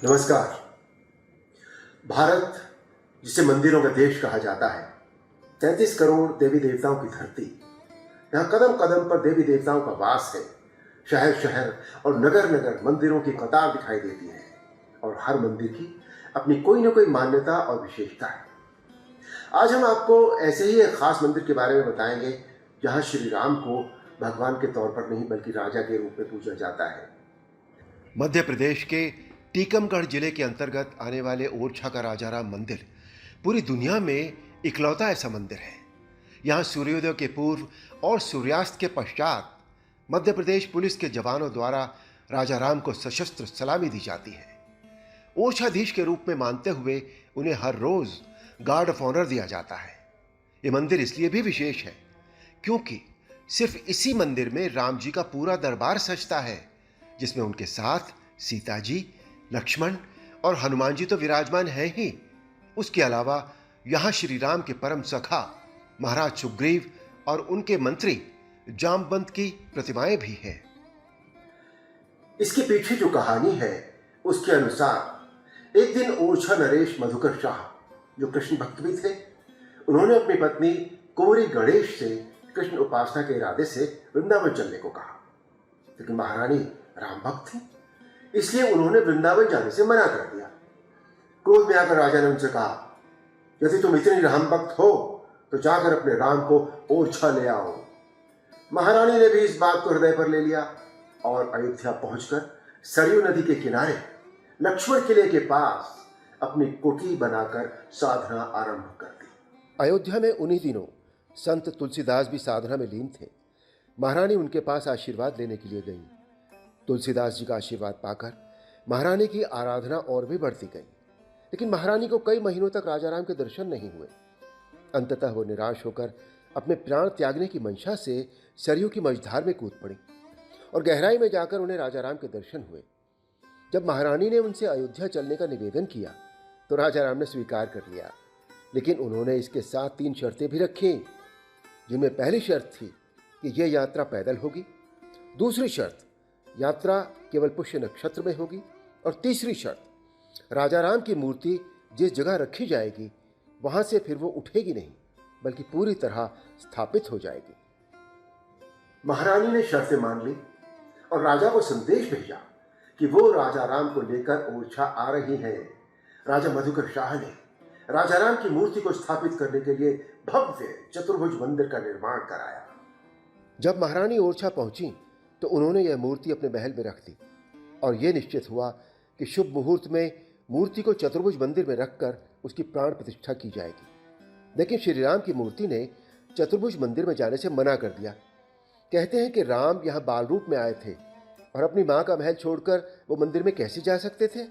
नमस्कार। भारत, जिसे मंदिरों का देश कहा जाता है, 33 करोड़ देवी देवताओं की धरती। यहाँ कदम कदम पर देवी देवताओं का वास है। शहर शहर और नगर नगर मंदिरों की कतार दिखाई देती है और हर मंदिर की अपनी कोई न कोई मान्यता और विशेषता है। आज हम आपको ऐसे ही एक खास मंदिर के बारे में बताएंगे जहाँ श्री राम को भगवान के तौर पर नहीं बल्कि राजा के रूप में पूजा जाता है। मध्य प्रदेश के टीकमगढ़ जिले के अंतर्गत आने वाले ओरछा का राजाराम मंदिर पूरी दुनिया में इकलौता ऐसा मंदिर है। यहाँ सूर्योदय के पूर्व और सूर्यास्त के पश्चात मध्य प्रदेश पुलिस के जवानों द्वारा राजाराम को सशस्त्र सलामी दी जाती है। ओरछाधीश के रूप में मानते हुए उन्हें हर रोज गार्ड ऑफ ऑनर दिया जाता है। ये मंदिर इसलिए भी विशेष है क्योंकि सिर्फ इसी मंदिर में राम जी का पूरा दरबार सजता है, जिसमें उनके साथ सीता जी, लक्ष्मण और हनुमान जी तो विराजमान हैं ही। उसके अलावा यहां श्री राम के परम सखा महाराज सुग्रीव और उनके मंत्री जामवंत की प्रतिमाएं भी हैं। इसके पीछे जो कहानी है उसके अनुसार एक दिन ओरछा नरेश मधुकर शाह, जो कृष्ण भक्त भी थे, उन्होंने अपनी पत्नी कुंवरी गणेश से कृष्ण उपासना के इरादे से वृंदावन चलने को कहा, लेकिन महारानी राम भक्त थी, इसलिए उन्होंने वृंदावन जाने से मना कर दिया। क्रोध में आकर राजा ने उनसे कहा, यदि तुम इतनी राम भक्त हो तो जाकर अपने राम को ओरछा ले आओ। महारानी ने भी इस बात को हृदय पर ले लिया और अयोध्या पहुंचकर सरयू नदी के किनारे लक्ष्मण किले के पास अपनी कुटी बनाकर साधना आरंभ कर दी। अयोध्या में उन्हीं दिनों संत तुलसीदास भी साधना में लीन थे। महारानी उनके पास आशीर्वाद लेने के लिए गई। तुलसीदास जी का आशीर्वाद पाकर महारानी की आराधना और भी बढ़ती गई, लेकिन महारानी को कई महीनों तक राजाराम के दर्शन नहीं हुए। अंततः वो निराश होकर अपने प्राण त्यागने की मंशा से सरयू की मझधार में कूद पड़ी और गहराई में जाकर उन्हें राजाराम के दर्शन हुए। जब महारानी ने उनसे अयोध्या चलने का निवेदन किया तो राजाराम ने स्वीकार कर लिया, लेकिन उन्होंने इसके साथ 3 शर्तें भी रखी, जिनमें पहली शर्त थी कि यह यात्रा पैदल होगी, दूसरी शर्त यात्रा केवल पुष्य नक्षत्र में होगी और तीसरी शर्त राजाराम की मूर्ति जिस जगह रखी जाएगी वहां से फिर वो उठेगी नहीं बल्कि पूरी तरह स्थापित हो जाएगी। महारानी ने शर्तें मान ली और राजा को संदेश भेजा कि वो राजाराम को लेकर ओरछा आ रही हैं। राजा मधुकर शाह ने राजाराम की मूर्ति को स्थापित करने के लिए भव्य चतुर्भुज मंदिर का निर्माण कराया। जब महारानी ओरछा पहुंची तो उन्होंने यह मूर्ति अपने महल में रख दी और यह निश्चित हुआ कि शुभ मुहूर्त में मूर्ति को चतुर्भुज मंदिर में रखकर उसकी प्राण प्रतिष्ठा की जाएगी। लेकिन श्री राम की मूर्ति ने चतुर्भुज मंदिर में जाने से मना कर दिया। कहते हैं कि राम यहाँ बाल रूप में आए थे और अपनी माँ का महल छोड़कर वो मंदिर में कैसे जा सकते थे,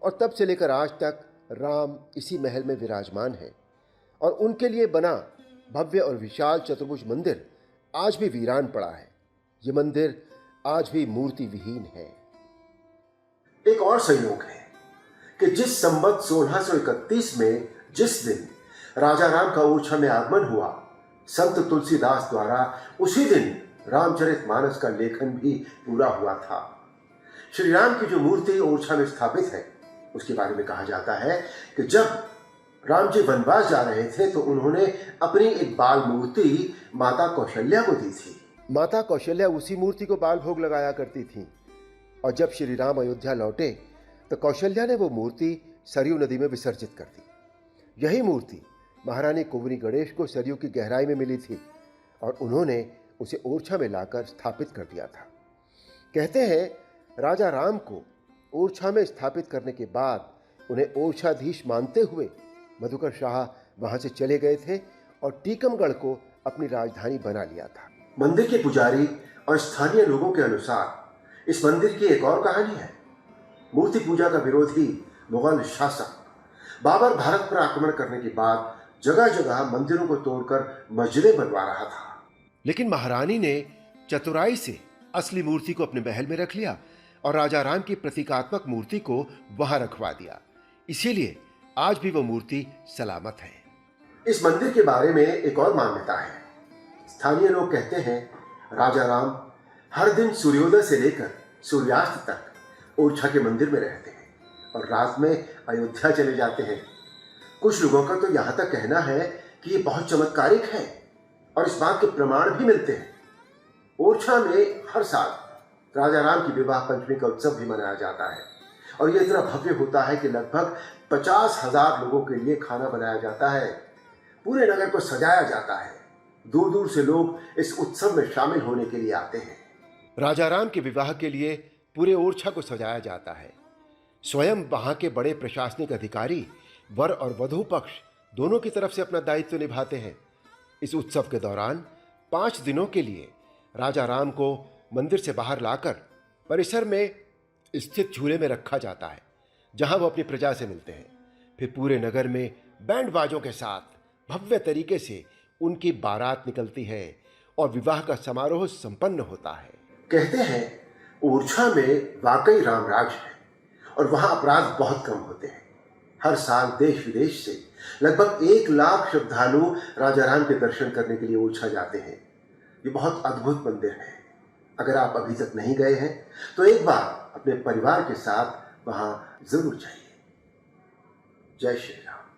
और तब से लेकर आज तक राम इसी महल में विराजमान है और उनके लिए बना भव्य और विशाल चतुर्भुज मंदिर आज भी वीरान पड़ा है। ये मंदिर आज भी मूर्ति विहीन है। एक और संयोग है कि जिस संवत 1631 में जिस दिन राजाराम का ओरछा में आगमन हुआ, संत तुलसीदास द्वारा उसी दिन रामचरितमानस का लेखन भी पूरा हुआ था। श्री राम की जो मूर्ति ओरछा में स्थापित है उसके बारे में कहा जाता है कि जब राम जी वनवास जा रहे थे तो उन्होंने अपनी एक बाल मूर्ति माता कौशल्या को दी थी। माता कौशल्या उसी मूर्ति को बाल भोग लगाया करती थीं और जब श्री राम अयोध्या लौटे तो कौशल्या ने वो मूर्ति सरयू नदी में विसर्जित कर दी। यही मूर्ति महारानी कुंवरी गणेश को सरयू की गहराई में मिली थी और उन्होंने उसे ओरछा में लाकर स्थापित कर दिया था। कहते हैं राजा राम को ओरछा में स्थापित करने के बाद उन्हें ओरछाधीश मानते हुए मधुकर शाह वहां से चले गए थे और टीकमगढ़ को अपनी राजधानी बना लिया था। मंदिर के पुजारी और स्थानीय लोगों के अनुसार इस मंदिर की एक और कहानी है। मूर्ति पूजा का विरोधी मुगल शासक बाबर भारत पर आक्रमण करने के बाद जगह जगह मंदिरों को तोड़कर मस्जिदें बनवा रहा था, लेकिन महारानी ने चतुराई से असली मूर्ति को अपने महल में रख लिया और राजाराम की प्रतीकात्मक मूर्ति को वहां रखवा दिया। इसीलिए आज भी वो मूर्ति सलामत है। इस मंदिर के बारे में एक और मान्यता है। स्थानीय लोग कहते हैं राजाराम हर दिन सूर्योदय से लेकर सूर्यास्त तक ओरछा के मंदिर में रहते हैं और रात में अयोध्या चले जाते हैं। कुछ लोगों का तो यहाँ तक कहना है कि ये बहुत चमत्कारिक है और इस बात के प्रमाण भी मिलते हैं। ओरछा में हर साल राजा राम की विवाह पंचमी का उत्सव भी मनाया जाता है और ये इतना भव्य होता है कि लगभग 50,000 लोगों के लिए खाना बनाया जाता है। पूरे नगर को सजाया जाता है। दूर दूर से लोग इस उत्सव में शामिल होने के लिए आते हैं। राजा राम के विवाह के लिए पूरे ओरछा को सजाया जाता है। स्वयं वहां के बड़े प्रशासनिक अधिकारी वर और वधू पक्ष दोनों की तरफ से अपना दायित्व निभाते हैं। इस उत्सव के दौरान 5 दिनों के लिए राजा राम को मंदिर से बाहर लाकर परिसर में स्थित झूले में रखा जाता है, जहां वो अपनी प्रजा से मिलते हैं। फिर पूरे नगर में बैंड बाजों के साथ भव्य तरीके से उनकी बारात निकलती है और विवाह का समारोह संपन्न होता है। कहते हैं ओरछा में वाकई रामराज है और वहां अपराध बहुत कम होते हैं। हर साल देश विदेश से लगभग 1 लाख श्रद्धालु राजा राम के दर्शन करने के लिए ओरछा जाते हैं। ये बहुत अद्भुत मंदिर है। अगर आप अभी तक नहीं गए हैं तो एक बार अपने परिवार के साथ वहां जरूर जाइए। जय श्री राम।